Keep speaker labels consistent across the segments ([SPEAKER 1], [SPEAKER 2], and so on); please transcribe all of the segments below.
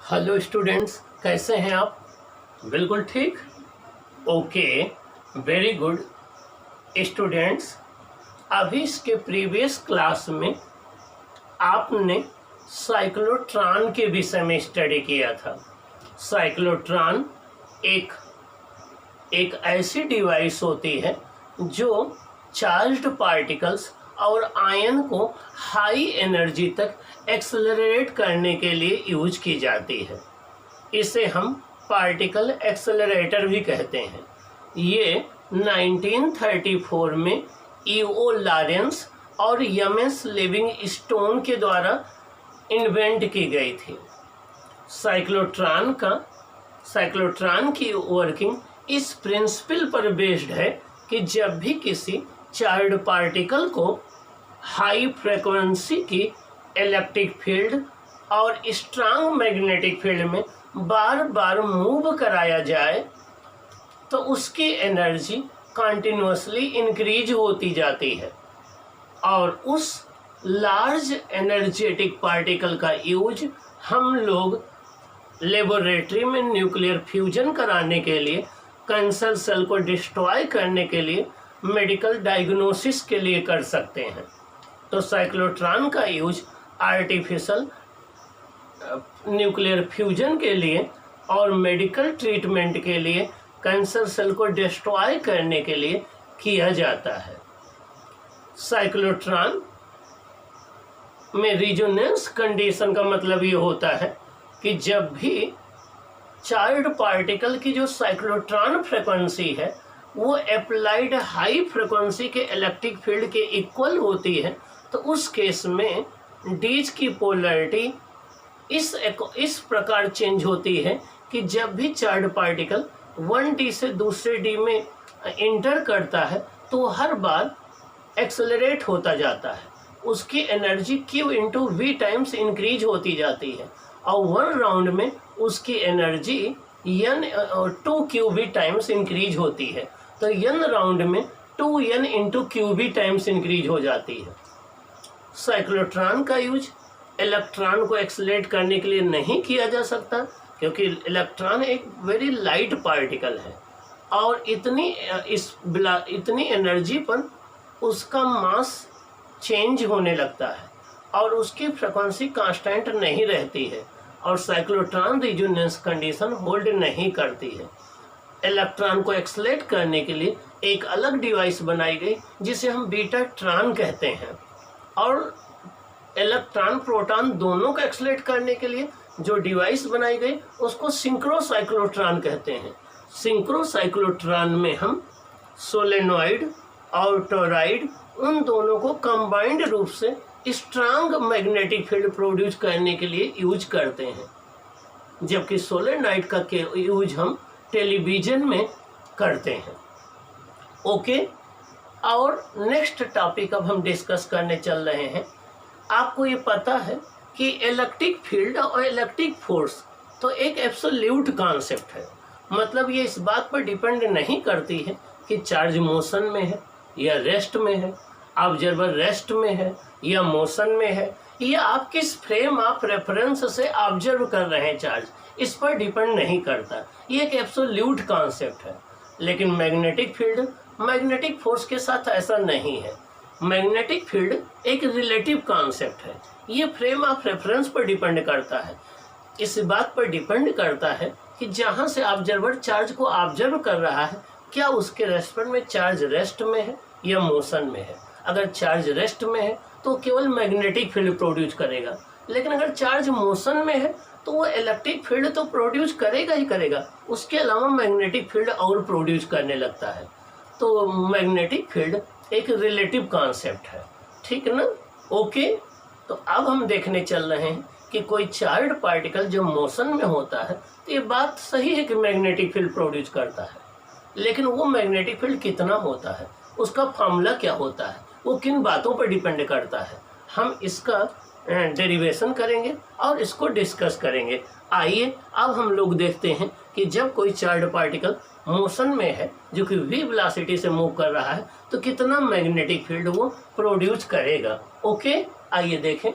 [SPEAKER 1] Hello students, कैसे हैं आप? बिल्कुल ठीक। Okay, very good students. अभी इसके प्रीवियस क्लास में आपने साइक्लोट्रॉन के विषय में स्टडी किया था। साइक्लोट्रॉन एक एक ऐसी डिवाइस होती है जो चार्ज्ड पार्टिकल्स और आयन को हाई एनर्जी तक एक्सेलरेट करने के लिए यूज की जाती है। इसे हम पार्टिकल एक्सेलरेटर भी कहते हैं। ये 1934 में ईओ लॉरेंस और एमएस लिविंगस्टोन के द्वारा इन्वेंट की गई थी। साइक्लोट्रॉन की वर्किंग इस प्रिंसिपल पर बेस्ड है कि जब भी किसी चार्ज्ड पार्टिकल को हाई फ्रीक्वेंसी की इलेक्ट्रिक फील्ड और स्ट्रांग मैग्नेटिक फील्ड में बार बार मूव कराया जाए तो उसकी एनर्जी कंटिन्यूअसली इंक्रीज होती जाती है और उस लार्ज एनर्जेटिक पार्टिकल का यूज हम लोग लेबोरेटरी में न्यूक्लियर फ्यूजन कराने के लिए, कैंसर सेल को डिस्ट्रॉय करने के लिए, मेडिकल डायग्नोसिस के लिए कर सकते हैं। तो साइक्लोट्रॉन का यूज आर्टिफिशियल न्यूक्लियर फ्यूजन के लिए और मेडिकल ट्रीटमेंट के लिए, कैंसर सेल को डिस्ट्रॉय करने के लिए किया जाता है। साइक्लोट्रॉन में रिजोनेंस कंडीशन का मतलब ये होता है कि जब भी चार्ज्ड पार्टिकल की जो साइक्लोट्रॉन फ्रीक्वेंसी है वो अप्लाइड हाई फ्रीक्वेंसी के इलेक्ट्रिक फील्ड के इक्वल होती है, तो उस केस में डीज की पोलैरिटी इस प्रकार चेंज होती है कि जब भी चार्ज्ड पार्टिकल 1d से दूसरे d में इंटर करता है तो हर बार एक्सेलरेट होता जाता है, उसकी energy Q into v times increase होती जाती है और वन राउंड में उसकी energy n 2qv times increase होती है, तो n राउंड में 2n into qv times increase हो जाती है। साइक्लोट्रॉन का यूज इलेक्ट्रॉन को एक्सेलरेट करने के लिए नहीं किया जा सकता क्योंकि इलेक्ट्रॉन एक वेरी लाइट पार्टिकल है और इतनी एनर्जी पर उसका मास चेंज होने लगता है और उसकी फ्रीक्वेंसी कांस्टेंट नहीं रहती है और साइक्लोट्रॉन रिजोनेंस कंडीशन होल्ड नहीं करती है। इलेक्ट्रॉन को एक्सेलरेट करने के लिए एक अलग डिवाइस बनाई गई जिसे हम बीटाट्रॉन कहते हैं और इलेक्ट्रॉन प्रोटॉन दोनों को एक्सेलरेट करने के लिए जो डिवाइस बनाई गई उसको सिंक्रोसाइक्लोट्रॉन कहते हैं। सिंक्रोसाइक्लोट्रॉन में हम सोलेनॉइड और टोरॉइड उन दोनों को कंबाइंड रूप से स्ट्रांग मैग्नेटिक फील्ड प्रोड्यूस करने के लिए यूज करते हैं, जबकि सोलेनॉइड का यूज हम टेलीविजन में करते हैं। ओके, और नेक्स्ट टॉपिक अब हम डिस्कस करने चल रहे हैं। आपको ये पता है कि इलेक्ट्रिक फील्ड और इलेक्ट्रिक फोर्स तो एक एब्सोल्यूट कॉन्सेप्ट है, मतलब ये इस बात पर डिपेंड नहीं करती है कि चार्ज मोशन में है या रेस्ट में है, ऑब्जर्वर रेस्ट में है या मोशन में है, या आप किस फ्रेम ऑफ रेफरेंस से ऑब्जर्व कर रहे हैं चार्ज, इस पर डिपेंड नहीं करता। ये एक एब्सोल्यूट कॉन्सेप्ट है। लेकिन मैग्नेटिक फील्ड मैग्नेटिक फोर्स के साथ ऐसा नहीं है। मैग्नेटिक फील्ड एक रिलेटिव कॉन्सेप्ट है, ये फ्रेम ऑफ रेफरेंस पर डिपेंड करता है। इस बात पर डिपेंड करता है कि जहाँ से ऑब्जर्वर चार्ज को ऑब्जर्व कर रहा है क्या उसके रेस्पेक्ट में चार्ज रेस्ट में है या मोशन में है। अगर चार्ज रेस्ट में है तो केवल मैग्नेटिक फील्ड प्रोड्यूस करेगा, लेकिन अगर चार्ज मोशन में है तो वो इलेक्ट्रिक फील्ड तो प्रोड्यूस करेगा ही करेगा, उसके अलावा मैग्नेटिक फील्ड और प्रोड्यूस करने लगता है। तो मैग्नेटिक फील्ड एक रिलेटिव कॉन्सेप्ट है, ठीक ना। ओके, तो अब हम देखने चल रहे हैं कि कोई चार्ज्ड पार्टिकल जो मोशन में होता है तो ये बात सही है कि मैग्नेटिक फील्ड प्रोड्यूस करता है, लेकिन वो मैग्नेटिक फील्ड कितना होता है, उसका फॉर्मूला क्या होता है, वो किन बातों पर डिपेंड करता है, हम इसका डेरिवेशन करेंगे और इसको डिस्कस करेंगे। आइए अब हम लोग देखते हैं कि जब कोई चार्ज्ड पार्टिकल मोशन में है जो कि v वेलोसिटी से मूव कर रहा है तो कितना मैग्नेटिक फील्ड वो प्रोड्यूस करेगा। ओके, आइए देखें।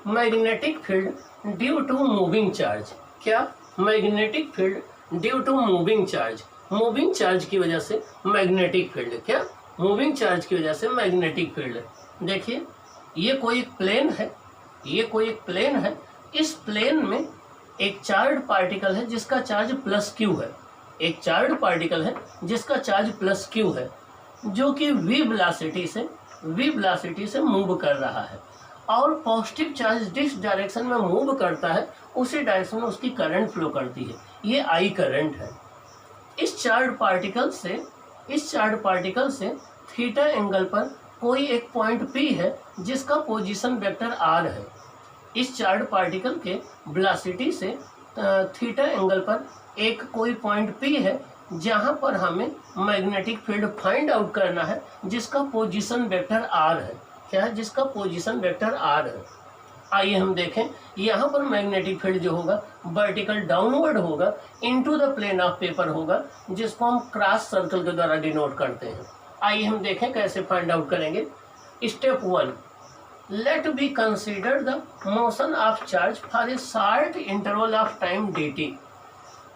[SPEAKER 1] Magnetic field due to moving charge. क्या? Magnetic field due to moving charge. Moving charge की वजह से मैग्नेटिक फील्ड। क्या? मूविंग चार्ज की वजह से मैग्नेटिक फील्ड। देखिए ये कोई एक प्लेन है, ये कोई एक प्लेन है। इस प्लेन में एक चार्ज पार्टिकल है जिसका चार्ज प्लस क्यू है। एक चार्ज पार्टिकल है जिसका चार्ज प्लस क्यू है, जो कि v वेलोसिटी से मूव कर रहा है और पॉजिटिव चार्ज जिस डायरेक्शन में मूव करता है उसी डायरेक्शन में उसकी करंट फ्लो करती है। ये I करंट है। इस चार्ज पार्टिकल से थीटा एंगल पर कोई एक पॉइंट P है जिसका पोजीशन वेक्टर R है। इस चार्ज पार्टिकल के वेलोसिटी से थीटा एंगल पर एक कोई पॉइंट P है जहां पर हमें मैग्नेटिक फील्ड फाइंड आउट करना है जिसका पोजीशन वेक्टर R है। क्या है? जिसका पोजीशन वेक्टर R है। आइए हम देखें, यहाँ पर मैग्नेटिक फील्ड जो होगा वर्टिकल डाउनवर्ड होगा, into the plane of paper होगा, जिसको हम क्रॉस सर्कल के द्वारा डिनोट करते हैं। आइए हम देखें कैसे फाइंड आउट करेंगे। Step 1, let be consider the motion of charge for a short interval of time dt।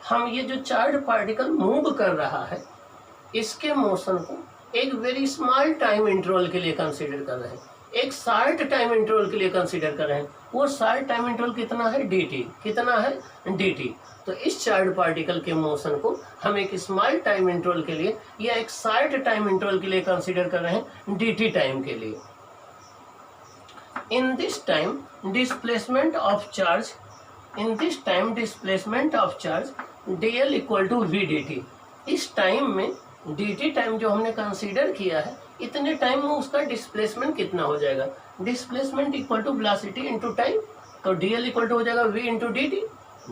[SPEAKER 1] हम ये जो चार्ज पार्टिकल मूव कर रहा है इसके मोशन को एक वेरी स्मॉल टाइम इंटरवल के लिए कंसीडर कर रहे हैं, एक शॉर्ट टाइम इंटरवल के लिए कंसीडर कर रहे हैं। वो शॉर्ट टाइम इंटरवल कितना है? dt। कितना है? dt। तो इस चार्ज पार्टिकल के मोशन को हम एक स्मॉल टाइम इंटरवल के लिए या एक शॉर्ट टाइम इंटरवल के लिए कंसीडर कर रहे हैं dt टाइम के लिए। In this time displacement of charge dl equal to v dt। इस टाइम में dt टाइम जो हमने कंसीडर किया है, इतने टाइम में उसका डिस्प्लेसमेंट कितना हो जाएगा? Displacement equal to velocity into time. तो dl इक्वल टू हो जाएगा v into dt।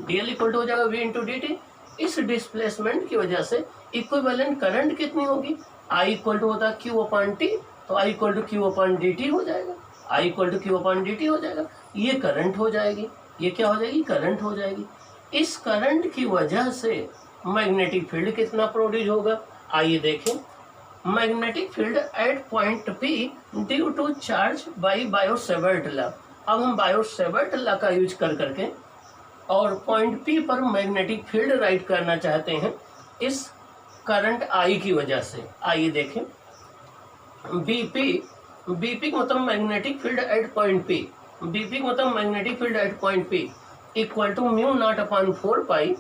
[SPEAKER 1] dl equal to हो जाएगा v इंटू dt। इस डिस्प्लेसमेंट की वजह से इक्विवेलेंट करंट कितनी होगी? I इक्वल टू होता है q अपॉन t, तो I equal to q upon dt हो जाएगा। I equal to q upon dt हो जाएगा। ये करंट हो जाएगी। ये क्या हो जाएगी? करंट हो जाएगी। इस करंट की वजह से मैग्नेटिक फील्ड कितना प्रोड्यूस होगा? आइए देखें। Magnetic field at point P due to charge by Biot Savart law. अब हम बायो-सेवर्ट लॉ का यूज कर करके और पॉइंट P पर मैग्नेटिक फील्ड राइट करना चाहते हैं इस करंट I की वजह से। आइए देखें। BP का मतलब magnetic field at point P। BP का मतलब magnetic field at point P equal to mu naught upon 4 pi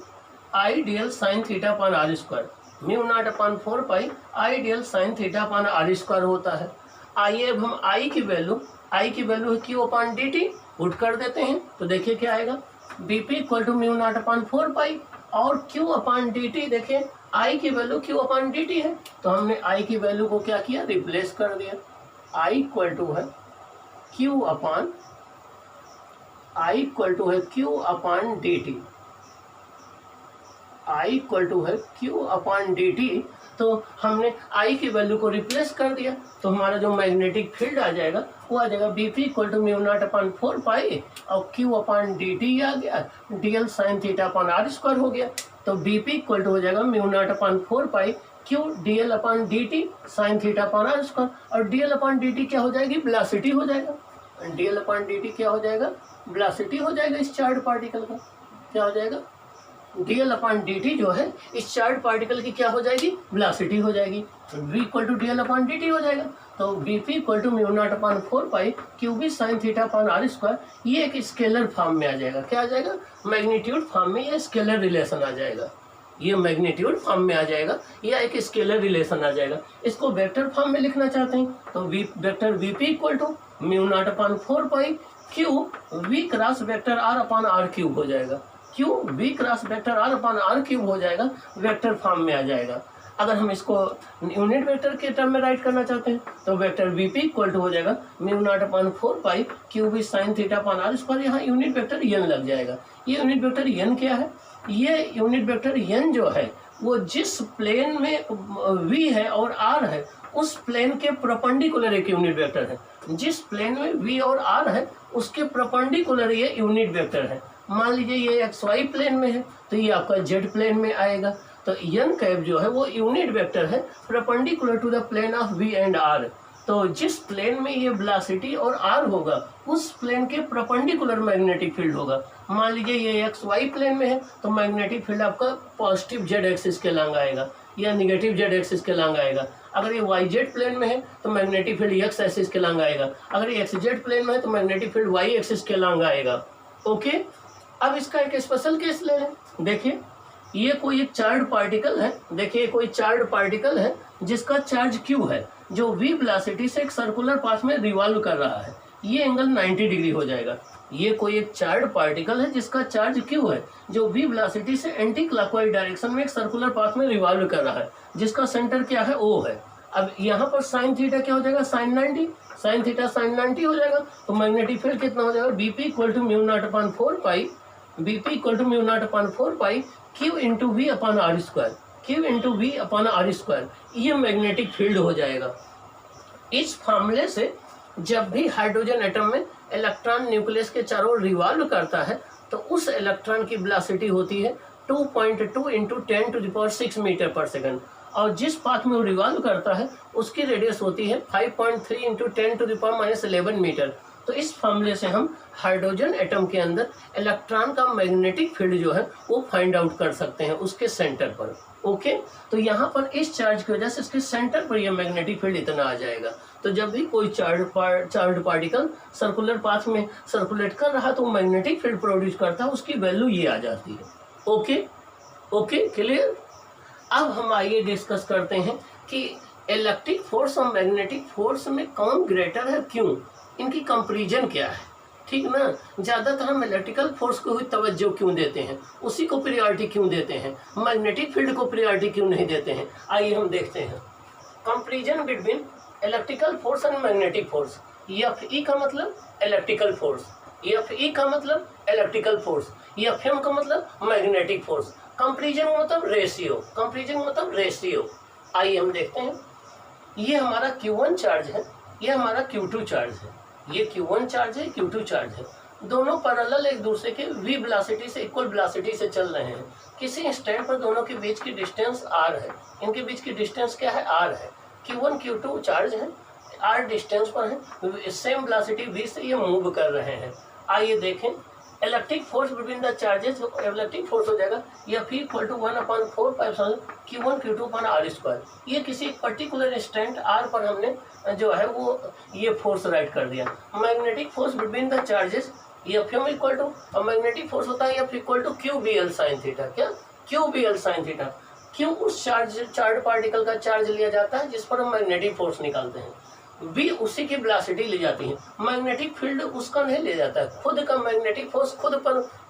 [SPEAKER 1] I dl sine theta upon r square. Mu naught upon 4 pi I dl sine theta upon r square होता है। आइए अब हम I की value है q upon dt put कर देते हैं, तो देखिए क्या आएगा। BP equal to mu naught upon 4 pi और q अपॉन dt। देखिए I की वैल्यू q अपॉन dt है, तो हमने I की वैल्यू को क्या किया? रिप्लेस कर दिया। I इक्वल टू है q upon dt। I equal to है q अपॉन dt। तो हमने I की वैल्यू को रिप्लेस कर दिया, तो हमारा जो मैग्नेटिक फील्ड आ जाएगा वो आ जाएगा BP equal to mu naught upon 4 pi और q अपॉन dt आ गया, dl sine theta upon r square हो गया। तो BP इक्वल टू हो जाएगा mu naught upon 4 pi q dl upon dt sine theta upon r square, और dl upon dt क्या हो जाएगी? वेलोसिटी हो जाएगा। dl अपॉन dt क्या हो जाएगा? वेलोसिटी हो जाएगा। इस चार्ज पार्टिकल का क्या हो जाएगा? dl अपॉन dt जो है इस चार्ज पार्टिकल की क्या हो जाएगी? वेलोसिटी हो जाएगी। v equal to dl upon dt हो जाएगा। तो bp equal to mu naught upon 4 pi q b sine theta upon r square, ये एक स्केलर फॉर्म में आ जाएगा। क्या आ जाएगा? मैग्नीट्यूड फॉर्म में ये स्केलर रिलेशन आ जाएगा। ये मैग्नीट्यूड फॉर्म में आ जाएगा या एक स्केलर रिलेशन आ जाएगा। इसको वेक्टर फॉर्म में लिखना चाहते हैं तो vector vp equal to mu naught upon 4 pi Q v cross vector r upon r cube हो जाएगा। Q v cross vector r upon r cube हो जाएगा, वेक्टर फॉर्म में आ जाएगा। अगर हम इसको यूनिट वेक्टर के टर्म में राइट करना चाहते हैं तो वेक्टर vp इक्वल टू हो जाएगा mu naught upon 4 pi Q v sine theta upon r square. यहाँ यूनिट वेक्टर n लग जाएगा। ये यूनिट वेक्टर n क्या है? ये यूनिट वेक्टर n जो है वो जिस प्लेन में v है और r है उस प्लेन के परपेंडिकुलर एक यूनिट वेक्टर है। जिस प्लेन में v और r है उसके परपेंडिकुलर ये यूनिट वेक्टर है। मान लीजिए ये xy प्लेन में है तो ये आपका z प्लेन में आएगा। तो n कैप जो है वो यूनिट वेक्टर है perpendicular to the plane of v and r। तो जिस प्लेन में ये वेलोसिटी और आर होगा उस प्लेन के परपेंडिकुलर मैग्नेटिक फील्ड होगा। मान लीजिए ये एक्स वाई प्लेन में है तो मैग्नेटिक फील्ड आपका पॉजिटिव जेड एक्सिस के लॉन्ग आएगा या निगेटिव जेड एक्सिस के लॉन्ग आएगा। अगर ये वाई जेड प्लेन में है तो मैग्नेटिक फील्ड एक्स एक्सिस के लॉन्ग आएगा। अगर ये एक्स जेड प्लेन में है तो मैग्नेटिक फील्ड वाई एक्सिस के लॉन्ग आएगा। ओके, अब इसका एक स्पेशल केस ले लें। देखिए ये कोई एक चार्ज पार्टिकल है, देखिए कोई चार्ज पार्टिकल है जिसका चार्ज क्यू है, जो v वेलोसिटी से एक सर्कुलर पाथ में रिवॉल्व कर रहा है। ये एंगल 90 डिग्री हो जाएगा। ये कोई एक चार्ज पार्टिकल है जिसका चार्ज क्यू है, जो v वेलोसिटी से एंटी क्लॉकवाइज डायरेक्शन में एक सर्कुलर पाथ में रिवॉल्व कर रहा है, जिसका सेंटर क्या है, O है। अब यहाँ पर साइन थीटा क्या हो जाएगा, साइन 90, साइन थीटा साइन 90 हो जाएगा। तो मैग्नेटिक फील्ड कितना हो जाएगा, BP equal to mu naught upon 4 pi, BP equal to mu naught upon 4 pi Q into v upon are square, Q into v upon are square. ये magnetic field हो जाएगा। इस फार्मूले से जब भी हाइड्रोजन एटम में इलेक्ट्रॉन न्यूक्लियस के चारों ओर रिवॉल्व करता है तो उस इलेक्ट्रॉन की वेलोसिटी होती है 2.2 इंटू 10⁶ मीटर पर सेकंड, और जिस पाथ में वो रिवॉल्व करता है उसकी रेडियस होती है 5.3 इंटू 10⁻11 मीटर। तो इस फार्मूले से हम हाइड्रोजन एटम के अंदर इलेक्ट्रॉन का मैग्नेटिक फील्ड जो है वो फाइंड आउट कर सकते हैं उसके सेंटर पर। ओके, तो यहाँ पर इस चार्ज की वजह से इसके सेंटर पर यह मैग्नेटिक फील्ड इतना आ जाएगा। तो जब भी कोई चार्ज पार्टिकल सर्कुलर पाथ में सर्कुलेट कर रहा तो मैग्नेटिक फील्ड प्रोड्यूस करता है, उसकी वैल्यू ये आ जाती है। Okay okay, clear. अब हम आइए डिस्कस करते हैं कि इलेक्ट्रिक फोर्स और मैग्नेटिक फोर्स में कौन ग्रेटर है, क्यों, इनकी कंपैरिजन क्या है, ठीक ना। ज़्यादातर हम इलेक्ट्रिकल फोर्स को ही तवज्जो क्यों देते हैं, उसी को प्रायोरिटी क्यों देते हैं, मैग्नेटिक फील्ड को प्रायोरिटी क्यों नहीं देते हैं। आइए हम देखते हैं comparison between electrical force and magnetic force. Fe का मतलब इलेक्ट्रिकल फोर्स, Fe का मतलब इलेक्ट्रिकल फोर्स, Fm का मतलब मैग्नेटिक फोर्स। कंपैरिजन मतलब रेशियो, कंपैरिजन मतलब रेशियो। आइए हम देखते हैं। ये हमारा Q1 चार्ज है, ये हमारा Q2 चार्ज है। ये Q1 चार्ज है, Q2 चार्ज है। दोनों पैरेलल एक दूसरे के v वेलोसिटी से इक्वल वेलोसिटी से चल रहे हैं। किसी स्टैंड पर दोनों के बीच की डिस्टेंस r है। इनके बीच की डिस्टेंस क्या है, r है। Q1 Q2 चार्ज है, r डिस्टेंस पर है, सेम वेलोसिटी v से ये मूव कर रहे हैं। आइए देखें electric force between the charges. Electric force हो जाएगा F equal to 1/4 Q1 Q2 upon are square. ये किसी पर्टिकुलर स्टैंड r पर हमने जो है वो ये फोर्स राइट कर दिया। Magnetic force between the charges Fm equal to, और मैग्नेटिक फोर्स होता है F equal to QBL sine theta. क्या, QBL साइन थीटा। क्यों, उस चार्ज पार्टिकल का चार्ज लिया जाता है जिस पर हम मैग्नेटिक फोर्स निकालते हैं, V उसी की वेलोसिटी ले जाती है, मैग्नेटिक फील्ड उसका नहीं ले जाता है। खुद का मैग्नेटिक फोर्स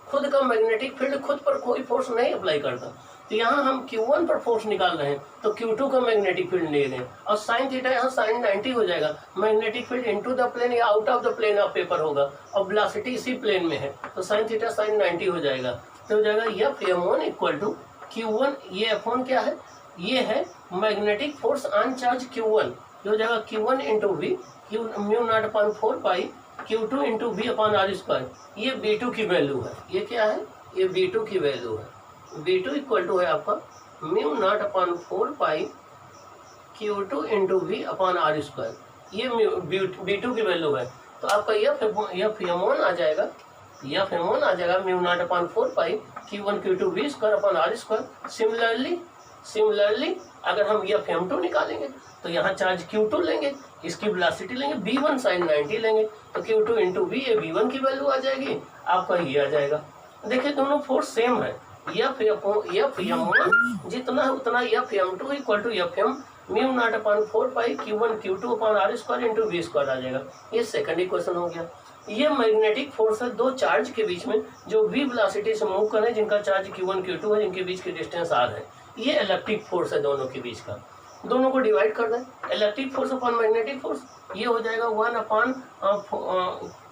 [SPEAKER 1] खुद का मैग्नेटिक फील्ड खुद पर कोई फोर्स नहीं अप्लाई करता। तो यहाँ हम Q1 पर फोर्स निकाल रहे हैं तो Q2 का मैग्नेटिक फील्ड ले लें, और साइन थीटा यहाँ साइन 90 हो जाएगा। Magnetic field into the plane या out of the plane of paper होगा, और वेलोसिटी इसी प्लेन में है तो साइन थीटा साइन 90 हो जाएगा। तो हो जाएगा Fm1 इक्वल टू Q1। ये F1 क्या है, ये है magnetic force on charge Q1, जो हो जाएगा Q1 into v mu naught upon 4 pi Q2 into v upon are square. ये B2 की वैल्यू है, ये क्या है, ये B2 की वैल्यू है। B2 इक्वल टू है आपका mu naught upon 4 pi Q2 into v upon are square. ये B2 की वैल्यू है। तो आपका Fm1 आ जाएगा, Fm1 आ जाएगा mu naught upon 4 pi Q1 Q2 v square upon are square. Similarly अगर हम Fm2 निकालेंगे तो यहाँ चार्ज Q2 लेंगे, इसकी वेलोसिटी लेंगे B1 साइन 90 लेंगे, तो Q2 इंटू वी, ये B1 की वैल्यू आ जाएगी, आपका ये आ जाएगा। देखिए दोनों फोर्स सेम है। Fm1 जितना है उतना Fm2 equal to Fm mu naught upon 4 pi Q1 Q2 upon are square into V square आ जाएगा। ये सेकंड इक्वेशन हो गया। ये मैग्नेटिक फोर्स है दो चार्ज के बीच में जो v वेलोसिटी से मूव कर रहे हैं, जिनका चार्ज Q1 Q2 है, जिनके बीच की डिस्टेंस r है। ये इलेक्ट्रिक फोर्स है दोनों के बीच का। दोनों को डिवाइड कर दें, electric force upon magnetic force, ये हो जाएगा 1 अपॉन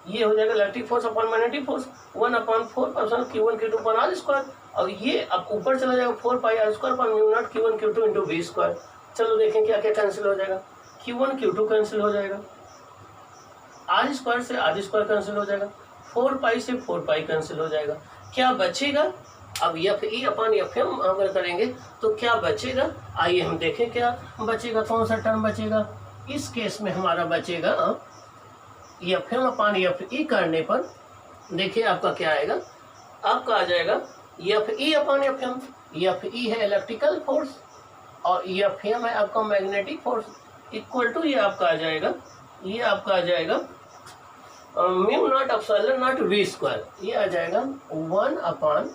[SPEAKER 1] ये हो जाएगा electric force upon magnetic force 1/4 Q1 Q2 upon are square, और ये अब ऊपर चला जाएगा 4 pi R square upon mu naught Q1 Q2 into V square. चलो देखें क्या क्या कैंसिल हो जाएगा। Q1 Q2 कैंसिल हो जाएगा, आर स्क्वायर से आर स्क्वायर कैंसिल हो जाएगा, 4 पाई से 4 पाई कैंसिल हो जाएगा। क्या बचेगा, अब Fe अपॉन Fm अगर करेंगे तो क्या बचेगा, आइए हम देखें क्या बचेगा, कौन सा टर्म बचेगा। इस केस में हमारा बचेगा एफ एम अपान एफ ई करने पर देखिए आपका क्या आएगा, आपका आ जाएगा F E upon F M. F ई है इलेक्ट्रिकल फोर्स और एफ एम है आपका मैग्नेटिक फोर्स, इक्वल टू ये आपका आ जाएगा, ये आपका आ जाएगा mu naught epsilon naught V square. ये आ जाएगा 1 upon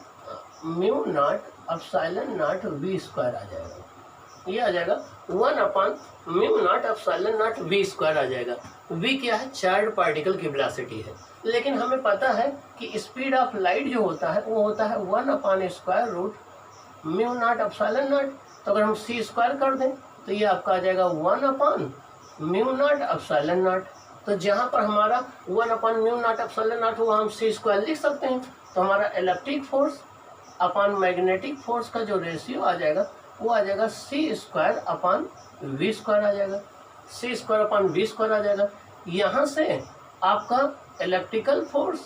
[SPEAKER 1] mu naught epsilon naught V square आ जाएगा। ये आ जाएगा 1 upon mu naught epsilon naught V square आ जाएगा। वी क्या है, चार्ज पार्टिकल की वेलोसिटी है, लेकिन हमें पता है कि स्पीड ऑफ लाइट जो होता है वो होता है 1 upon square root mu naught epsilon naught. तो अगर हम सी स्क्वायर कर दें तो ये आपका आ जाएगा 1 upon mu naught epsilon naught. तो जहाँ पर हमारा 1 upon mu naught epsilon not हुआ हम सी स्क्वायर लिख सकते हैं। तो हमारा इलेक्ट्रिक फोर्स अपान मैग्नेटिक फोर्स का जो रेशियो आ जाएगा वो आ जाएगा सी स्क्वायर अपान वी स्क्वायर आ जाएगा, सी स्क्वायर अपान वी स्क्वायर आ जाएगा। यहाँ से आपका इलेक्ट्रिकल फोर्स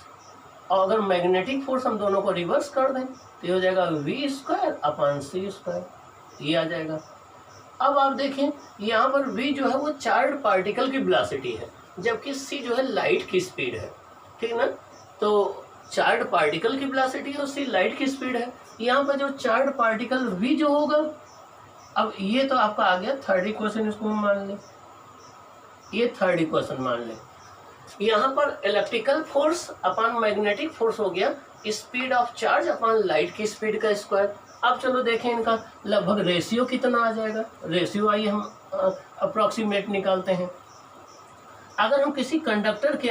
[SPEAKER 1] और अगर मैग्नेटिक फोर्स हम दोनों को रिवर्स कर दें तो ये हो जाएगा v square upon c square, ये आ जाएगा। अब आप देखें यहाँ पर v जो है वो चार्ज पार्टिकल की वेलोसिटी है, जबकि c जो है लाइट की स्पीड है, ठीक ना। तो चार्ज पार्टिकल की वेलोसिटी और c लाइट की स्पीड है। यहाँ पर जो चार्ज पार्टिकल v जो होगा, अब ये तो आपका आ गया थर्ड इक्वेशन, इसको मान लें, ये थर्ड इक्वेशन मान लें। यहाँ पर electrical force upon magnetic force हो गया speed of charge upon light की स्पीड का स्क्वायर। अब चलो देखें इनका लगभग रेशियो कितना आ जाएगा। रेशियो आइए हम अप्रॉक्सीमेट निकालते हैं। अगर हम किसी कंडक्टर के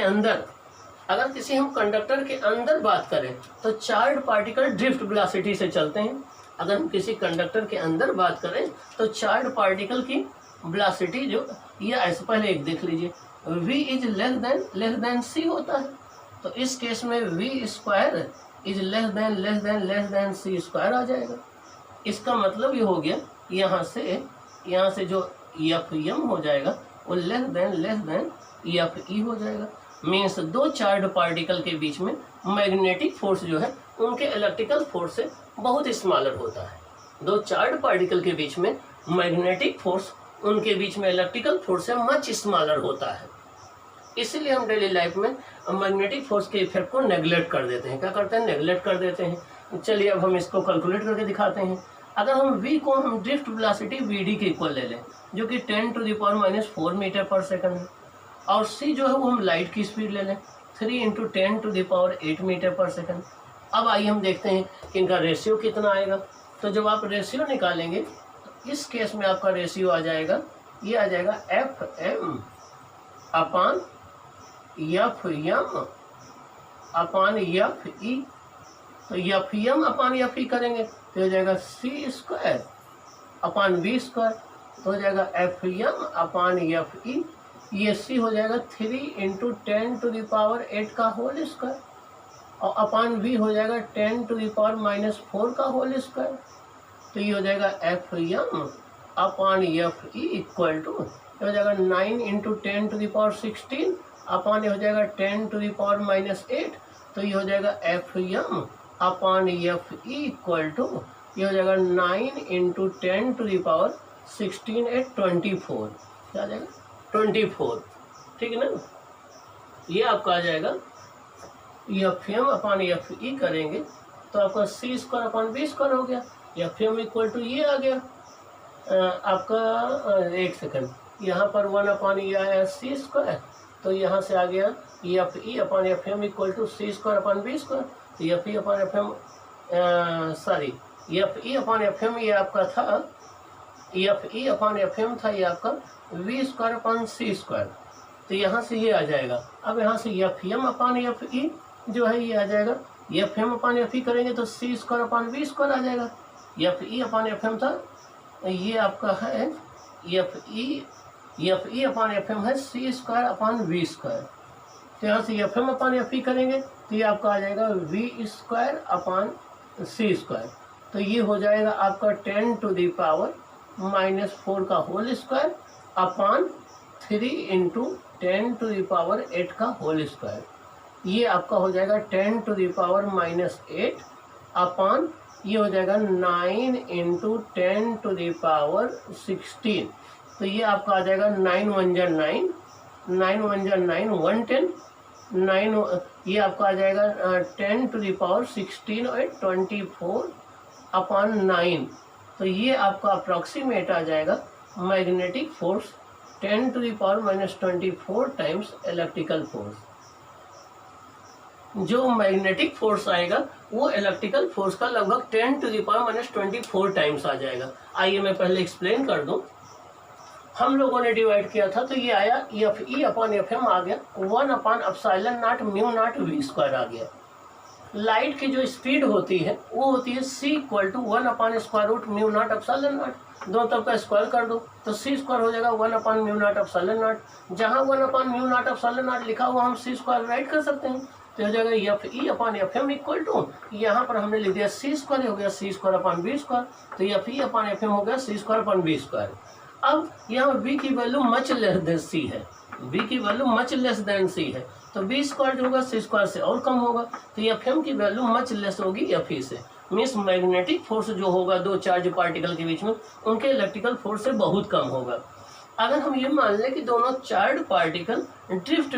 [SPEAKER 1] अंदर बात करें तो चार्ज पार्टिकल ड्रिफ्ट वेलोसिटी से चलते हैं। अगर हम किसी कंडक्टर के अंदर बात करें तो चार्ज पार्टिकल की वेलोसिटी जो ये ऐसे पहले एक देख लीजिए, v is less than c होता है। तो इस केस में v square is less than c square आ जाएगा। इसका मतलब ये हो गया यहाँ से जो एफ एम हो जाएगा वो लेस देन एफ ई हो जाएगा। मीन्स दो चार्ज पार्टिकल के बीच में मैग्नेटिक फोर्स जो है उनके इलेक्ट्रिकल फोर्स से बहुत स्मॉलर होता है। दो चार्ज पार्टिकल के बीच में मैग्नेटिक फोर्स उनके बीच में इलेक्ट्रिकल फोर्स से मच स्मॉलर होता है। इसीलिए हम डेली लाइफ में मैग्नेटिक फोर्स के इफेक्ट को नेगलेक्ट कर देते हैं। क्या करते हैं, नेगलेक्ट कर देते हैं। चलिए अब हम इसको कैलकुलेट करके दिखाते हैं। अगर हम v को हम ड्रिफ्ट वेलोसिटी vd के इक्वल ले लें जो कि 10⁻⁻⁴ मीटर पर सेकंड है, और c जो है वो हम लाइट की स्पीड ले लें 3 × 10⁸ मीटर पर सेकंड। अब आइए हम देखते हैं कि इनका रेशियो कितना आएगा। तो जब आप रेशियो निकालेंगे इस केस में आपका रेशियो आ जाएगा, ये आ जाएगा F M upon F M upon F E. तो F M upon F E करेंगे तो हो जाएगा सी स्क्वायर अपान वी स्क्वायर, तो हो जाएगा एफ एम अपान एफ ई। ये सी हो जाएगा 3 × 10⁸ का होल स्क्वायर और अपान वी हो जाएगा 10⁻⁻⁴ का होल स्क्वायर। तो ये हो जाएगा F M upon F E equal to हो जाएगा 9 × 10⁻16 अपान ये हो जाएगा 10⁻⁻8। तो ये हो जाएगा F M upon F E equal to ये हो जाएगा 9 × 10⁻16 एट 24, क्या आ जाएगा 24, ठीक है ना। ये आपका आ जाएगा F M upon F E करेंगे तो आपका सी स्क्वायर अपान बी स्क्वायर हो गया। एफ एम इक्वल टू ये आ गया आपका, एक सेकंड, यहाँ पर 1 अपान ये आया सी स्क्वायर, तो यहाँ से आ गया F E upon F M equal to c square upon b square. तो F E upon F M F E upon F M ये आपका था, F E upon F M था ये आपका v square upon c square. तो यहाँ से ये आ जाएगा। अब यहाँ से F M upon F E जो है ये आ जाएगा, F M upon F E करेंगे तो सी स्क्वायर अपान वी स्क्वायर आ जाएगा। F E upon F M था ये आपका है F E upon F M है c square upon v square. तो यहाँ से F M upon F E करेंगे तो ये आपका आ जाएगा v square upon c square. तो ये हो जाएगा आपका 10⁻⁻⁴ का होल स्क्वायर अपान 3 × 10⁸ का होल स्क्वायर। ये आपका हो जाएगा 10⁻⁻8 अपान ये हो जाएगा 9 × 10⁻16 तो ये आपका आ जाएगा 9 1 जा 9, 9 1 जा 9, 110, 9 ये आपका आ जाएगा 10 टू द पावर 16 और 24 अपॉन 9। तो ये आपका अप्रॉक्सीमेट आ जाएगा magnetic force 10 to the power -24 times electrical force. जो मैग्नेटिक फोर्स आएगा वो इलेक्ट्रिकल फोर्स का लगभग 10 टू द पावर -24 टाइम्स आ जाएगा। आइए मैं पहले एक्सप्लेन कर दूं। हम लोगों ने डिवाइड किया था तो ये आया F E upon F M आ गया, 1 upon epsilon naught mu naught V square आ गया। लाइट की जो स्पीड होती है वो होती है c equal to 1 upon square root mu naught epsilon naught, दोनों तरफ का स्क्वायर कर दो तो c स्क्वायर हो जाएगा 1 upon mu naught epsilon not. जहाँ 1 upon mu naught epsilon not लिखा हुआ हम c स्क्वायर राइट कर सकते हैं, तो हो जाएगा F E upon F M equal to, यहाँ पर हमने लिख दिया c स्क्वायर हो गया c square upon B square, तो F E upon F M हो गया c square upon B square. अब यहाँ v की value much less than c है, v की value much less than c है, तो बी स्क्वायर जो होगा c स्क्वायर से और कम होगा, तो एफ एम की वैल्यू मच लेस होगी एफ ई से। मीन्स मैग्नेटिक फोर्स जो होगा दो चार्ज पार्टिकल के बीच में उनके इलेक्ट्रिकल फोर्स से बहुत कम होगा। अगर हम ये मान लें कि दोनों चार्ज पार्टिकल ड्रिफ्ट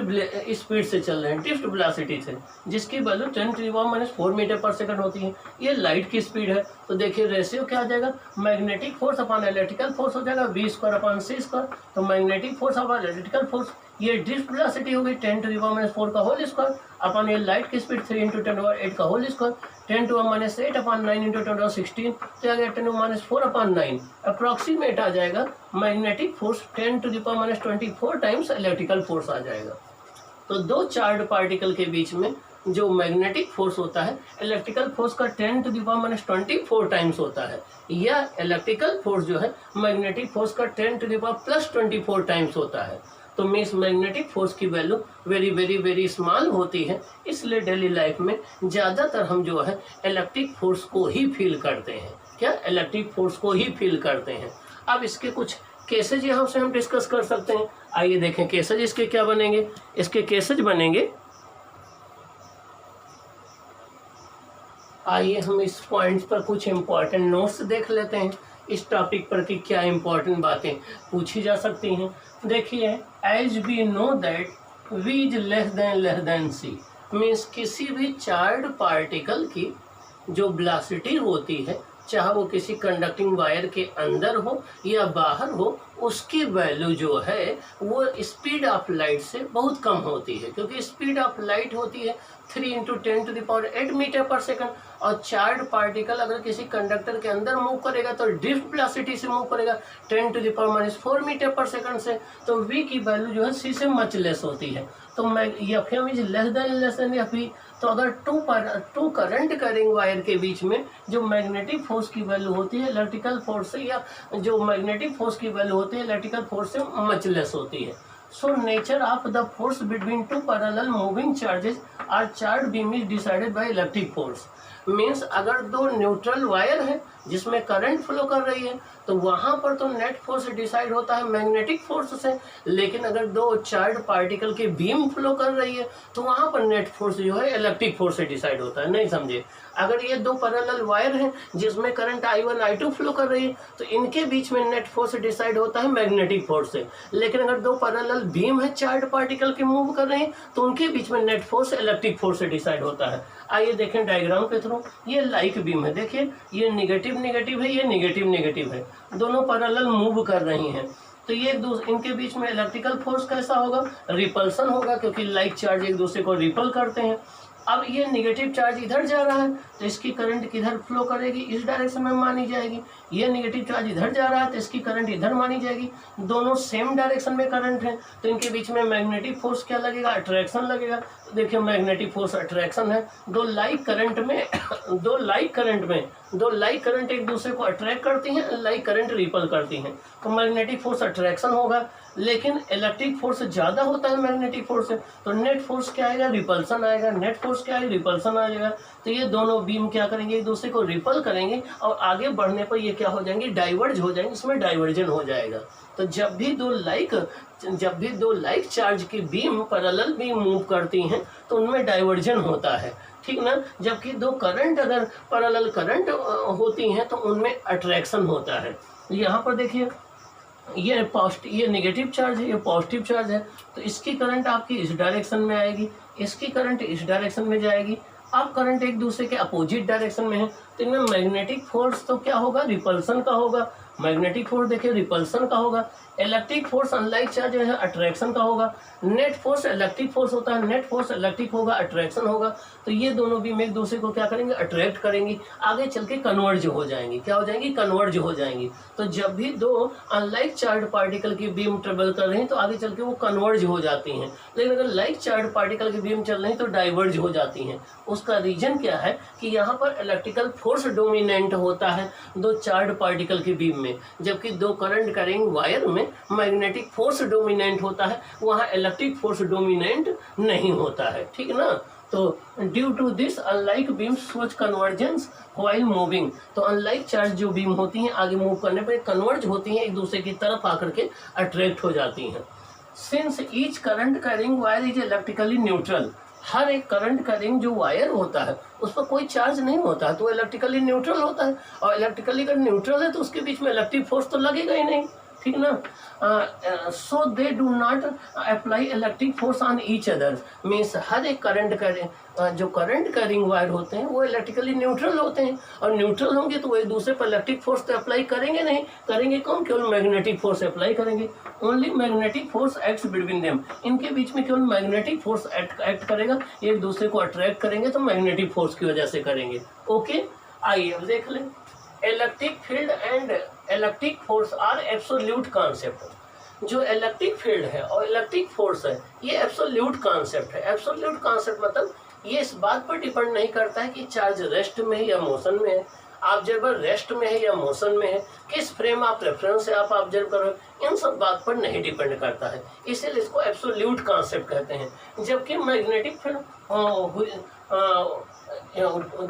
[SPEAKER 1] स्पीड से चल रहे हैं, ड्रिफ्ट वेलोसिटी से, जिसकी value 10 to the power -4 metre per second होती है, ये लाइट की स्पीड है, तो देखिए रेशियो क्या आ जाएगा, magnetic force upon electrical force हो जाएगा v square upon c square. तो magnetic force upon electrical force, ये ड्रिफ्ट वेलोसिटी होगी 10 टू द पावर -4 का होल स्क्वायर अपॉन ये लाइट की स्पीड 3 × 10⁻8 का whole square, 10 to the -8 upon 9 × 10⁻16, तो आ गया 10 टू द -4 अपॉन 9। अप्रॉक्सीमेट आ जाएगा magnetic force 10 to the power -24 times electrical force आ जाएगा। तो दो चार्ज पार्टिकल के बीच में जो मैग्नेटिक फोर्स होता है इलेक्ट्रिकल फोर्स का 10 टू द पावर -24 टाइम्स होता है, या इलेक्ट्रिकल फोर्स जो है मैग्नेटिक फोर्स का 10 टू द पावर +24 टाइम्स होता है। तो मीन्स मैग्नेटिक फोर्स की value very very very small होती है, इसलिए डेली लाइफ में ज़्यादातर हम जो है इलेक्ट्रिक फोर्स को ही फील करते हैं। क्या? इलेक्ट्रिक फोर्स को ही फील करते हैं। अब इसके कुछ केसेज यहाँ से हम डिस्कस कर सकते हैं। आइए देखें केसेज इसके क्या बनेंगे। इसके केसेज बनेंगे, आइए हम इस पॉइंट्स पर कुछ इम्पोर्टेंट नोट्स देख लेते हैं इस टॉपिक पर कि क्या इम्पोर्टेंट बातें पूछी जा सकती हैं। देखिए, as we know that v is less than c, means किसी भी चार्ज पार्टिकल की जो वेलोसिटी होती है, चाहे वो किसी कंडक्टिंग वायर के अंदर हो या बाहर हो, उसकी वैल्यू जो है वो स्पीड ऑफ लाइट से बहुत कम होती है, क्योंकि स्पीड ऑफ लाइट होती है 3 × 10⁸ मीटर पर सेकंड, और चार्ज पार्टिकल अगर किसी कंडक्टर के अंदर मूव करेगा तो ड्रिफ्ट वेलोसिटी से मूव करेगा 10 to the power -4 metre per second से, तो v की वैल्यू जो है c से मच लेस होती है। तो मैं F M is less than F E. तो अगर टू करंट कैरिंग वायर के बीच में जो मैग्नेटिक फोर्स की वैल्यू होती है इलेक्ट्रिकल फोर्स से, या जो मैग्नेटिक फोर्स की वैल्यू होती है इलेक्ट्रिकल फोर्स से मच लेस होती है। So nature of the force between two parallel moving charges are charge beam is decided by electric force. Means अगर दो न्यूट्रल वायर है जिसमें करंट फ्लो कर रही है तो वहां पर तो नेट फोर्स डिसाइड होता है मैग्नेटिक फोर्स से, लेकिन अगर दो चार्ज पार्टिकल की बीम फ्लो कर रही है तो वहां पर नेट फोर्स जो है इलेक्ट्रिक फोर्स से डिसाइड होता है। नहीं समझे? अगर ये दो पैरेलल वायर हैं जिसमें करंट I1 I2 फ्लो कर रही है तो इनके बीच में नेट फोर्स डिसाइड होता है मैग्नेटिक फोर्स से, लेकिन अगर दो पैरेलल बीम है चार्ज पार्टिकल के मूव कर रहे हैं तो उनके बीच में नेट फोर्स इलेक्ट्रिक फोर्स से डिसाइड होता है। आइए देखें डायग्राम के थ्रू। ये लाइक बीम है, देखिए ये निगेटिव नेगेटिव है, ये निगेटिव नेगेटिव है, दोनों पैरेलल मूव कर रही हैं, तो ये इनके बीच में इलेक्ट्रिकल फोर्स कैसा होगा? रिपल्सन होगा, क्योंकि लाइक चार्ज एक दूसरे को रिपल करते हैं। अब ये निगेटिव चार्ज इधर जा रहा है तो इसकी करंट किधर फ्लो करेगी? इस डायरेक्शन में मानी जाएगी। ये निगेटिव चार्ज इधर जा रहा है तो इसकी करंट इधर मानी जाएगी। दोनों सेम डायरेक्शन में करंट है तो इनके बीच में मैग्नेटिक फोर्स क्या लगेगा? अट्रैक्शन लगेगा। तो देखिए मैग्नेटिक फोर्स अट्रैक्शन है। दो लाइक करंट एक दूसरे को अट्रैक्ट करती हैं, लाइक करंट रिपल करती हैं, तो मैग्नेटिक फोर्स अट्रैक्शन होगा। लेकिन इलेक्ट्रिक फोर्स ज़्यादा होता है मैग्नेटिक फोर्स से, तो नेट फोर्स क्या आएगा? रिपल्सन आएगा। नेट फोर्स क्या आएगा? रिपल्सन आ जाएगा। तो ये दोनों बीम क्या करेंगे? एक दूसरे को रिपल करेंगे और आगे बढ़ने पर ये क्या हो जाएंगे? डाइवर्ज हो जाएंगे, इसमें डाइवर्जन हो जाएगा। तो जब भी दो लाइक चार्ज की बीम पैरेलल बीम मूव करती हैं तो उनमें डाइवर्जन होता है, ठीक ना। जबकि दो करंट अगर पैरेलल करंट होती हैं तो उनमें अट्रैक्शन होता है। यहाँ पर देखिए ये नेगेटिव चार्ज है, ये पॉजिटिव चार्ज है, तो इसकी करंट आपकी इस डायरेक्शन में आएगी, इसकी करंट इस डायरेक्शन में जाएगी। अब करंट एक दूसरे के अपोजिट डायरेक्शन में है, तो इनमें मैग्नेटिक फोर्स तो क्या होगा, रिपल्सन का होगा। मैग्नेटिक फोर्स देखिए रिपल्सन का होगा। इलेक्ट्रिक फोर्स अनलाइक चार्ज जो है अट्रैक्शन का होगा। नेट फोर्स इलेक्ट्रिक फोर्स होता है, नेट फोर्स इलेक्ट्रिक होगा, अट्रैक्शन होगा। तो ये दोनों बीम एक दूसरे को क्या करेंगे, अट्रैक्ट करेंगी, आगे चल के कन्वर्ज हो जाएंगी। क्या हो जाएंगी, कन्वर्ज हो जाएंगी। तो जब भी दो अनलाइक चार्ज पार्टिकल की बीम ट्रेवल कर रही हैं तो आगे चल के वो कन्वर्ज हो जाती हैं, लेकिन अगर लाइक चार्ज पार्टिकल की बीम चल रही तो डाइवर्ज हो जाती हैं। उसका रीजन क्या है कि यहाँ पर इलेक्ट्रिकल फोर्स डोमिनेंट होता है दो चार्ज पार्टिकल की बीम में, जबकि दो करंट कैरिंग वायर में मैग्नेटिक फोर्स डोमिनेंट होता है, वहाँ इलेक्ट्रिक फोर्स डोमिनेंट नहीं होता है। ठीक ना। तो due to this unlike beam सोच कन्वर्जेंस व्हाइल मूविंग, तो अनलाइक चार्ज जो बीम होती हैं आगे मूव करने पर कन्वर्ज होती हैं, एक दूसरे की तरफ आकर के अट्रैक्ट हो जाती हैं। Since each current carrying wire is electrically neutral, हर एक करंट कैरिंग जो वायर होता है उस पर कोई चार्ज नहीं होता है, तो वो इलेक्ट्रिकली न्यूट्रल होता है। और इलेक्ट्रिकली अगर न्यूट्रल है तो उसके बीच में इलेक्ट्रिक फोर्स तो लगेगा ही नहीं। ठीक ना। So they do not apply electric force on each other, means हर एक करंट कैरिंग जो करंट कैरिंग वायर होते हैं वो इलेक्ट्रिकली न्यूट्रल होते हैं, और न्यूट्रल होंगे तो वो एक दूसरे पर इलेक्ट्रिक फोर्स तो अप्लाई करेंगे नहीं, करेंगे कौन, केवल मैग्नेटिक फोर्स अप्लाई करेंगे। Only magnetic force acts between them, इनके बीच में केवल मैग्नेटिक फोर्स एक्ट करेगा, एक दूसरे को अट्रैक्ट करेंगे तो मैग्नेटिक फोर्स की वजह से करेंगे। ओके, आइए अब देख लें। Electric field and electric force are absolute concept. जो इलेक्ट्रिक फील्ड है और इलेक्ट्रिक फोर्स है ये एब्सोल्यूट कॉन्सेप्ट है। एब्सोल्यूट कॉन्सेप्ट मतलब ये इस बात पर डिपेंड नहीं करता है कि चार्ज रेस्ट में है या मोशन में है, ऑब्जर्वर रेस्ट में है या मोशन में है, किस फ्रेम ऑफ रेफरेंस से आप ऑब्जर्व कर रहे हो, इन सब बात पर नहीं डिपेंड करता है, इसीलिए इसको एब्सोल्यूट कॉन्सेप्ट कहते हैं। जबकि magnetic field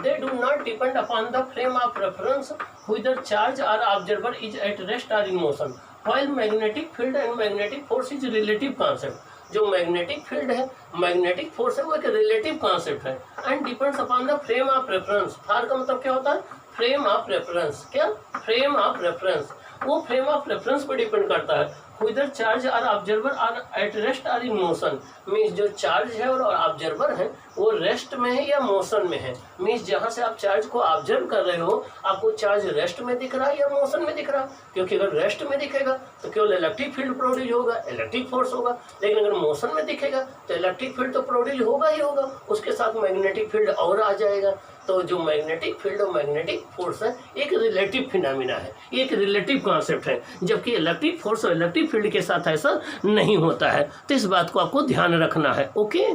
[SPEAKER 1] they do not depend upon the frame of reference whether charge or observer is at rest or in motion, while magnetic field and magnetic force is relative concept। जो magnetic field है, magnetic force है, वो एक relative concept है and depends upon the frame of reference. फार का मतलब क्या होता है, फ्रेम ऑफ रेफरेंस। क्या, फ्रेम ऑफ रेफरेंस, वो फ्रेम ऑफ रेफरेंस पर डिपेंड करता है। whether चार्ज और ऑब्जर्वर आर एट रेस्ट और इन मोशन, मीन्स जो चार्ज है और ऑब्जर्वर है वो रेस्ट में है या मोशन में है। मीन्स जहाँ से आप चार्ज को ऑब्जर्व कर रहे हो आपको चार्ज रेस्ट में दिख रहा है या मोशन में दिख रहा है, क्योंकि अगर रेस्ट में दिखेगा तो केवल इलेक्ट्रिक फील्ड प्रोड्यूस होगा, इलेक्ट्रिक फोर्स होगा, लेकिन अगर मोशन में दिखेगा तो इलेक्ट्रिक फील्ड तो प्रोड्यूस होगा ही होगा, उसके साथ मैग्नेटिक फील्ड और आ जाएगा। तो जो मैग्नेटिक फील्ड और मैग्नेटिक फोर्स है एक रिलेटिव फिनोमिना है, एक रिलेटिव कॉन्सेप्ट है, जबकि इलेक्ट्रिक फोर्स और इलेक्ट्रिक फील्ड के साथ ऐसा नहीं होता है। तो इस बात को आपको ध्यान रखना है। ओके।